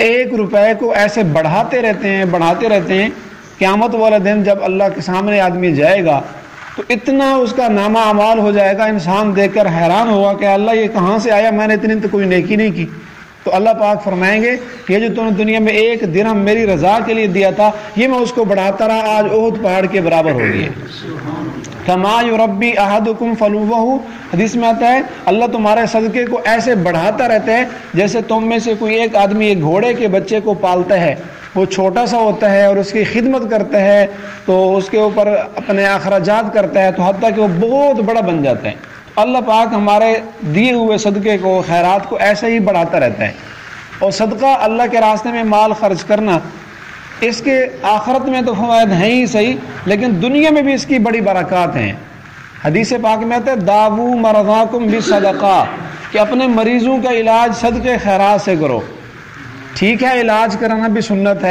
ایک روپے کو ایسے بڑھاتے رہتے ہیں قیامت والے دن جب اللہ کے سامنے آدمی جائے گا تو اتنا اس کا نامہ اعمال ہو جائے گا، انسان دیکھ کر حیران ہوگا کہ اللہ یہ کہاں سے آیا، میں نے اتنی تو کوئی نیکی نہیں کی۔ تو اللہ پاک فرمائیں گے یہ جو تم نے دنیا میں ایک درہم میری رضا کے لیے دیا تھا، یہ میں اس کو بڑھاتا رہا، آج احد پہاڑ کے برابر ہو گئی ہے۔ کما یربی احدکم فلوہ، حدیث میں آتا ہے اللہ تمہارے صدقے کو ایسے بڑھاتا رہتا ہے جیسے تم میں سے کوئی ایک آدمی ایک گھوڑے کے بچے کو پالتا ہے، وہ چھوٹا سا ہوتا ہے اور اس کی خدمت کرتا ہے تو اس کے اوپر اپنے اخراجات کرتا ہے تو حتیٰ کہ وہ بہت بڑا بن جاتا ہے۔ اللہ پاک ہمارے دیے ہوئے صدقے کو، خیرات کو ایسے ہی بڑھاتا رہتا ہے۔ اور صدقہ اللہ کے راستے میں مال خرچ کرنا، اس کے آخرت میں تو فوائد ہیں ہی صحیح، لیکن دنیا میں بھی اس کی بڑی برکات ہیں۔ حدیث پاک میں آتا ہے داوو مرضاکم بالصدقہ، کہ اپنے مریضوں کا علاج صدقے خیرات سے کرو۔ ٹھیک ہے علاج کرانا بھی سنت ہے،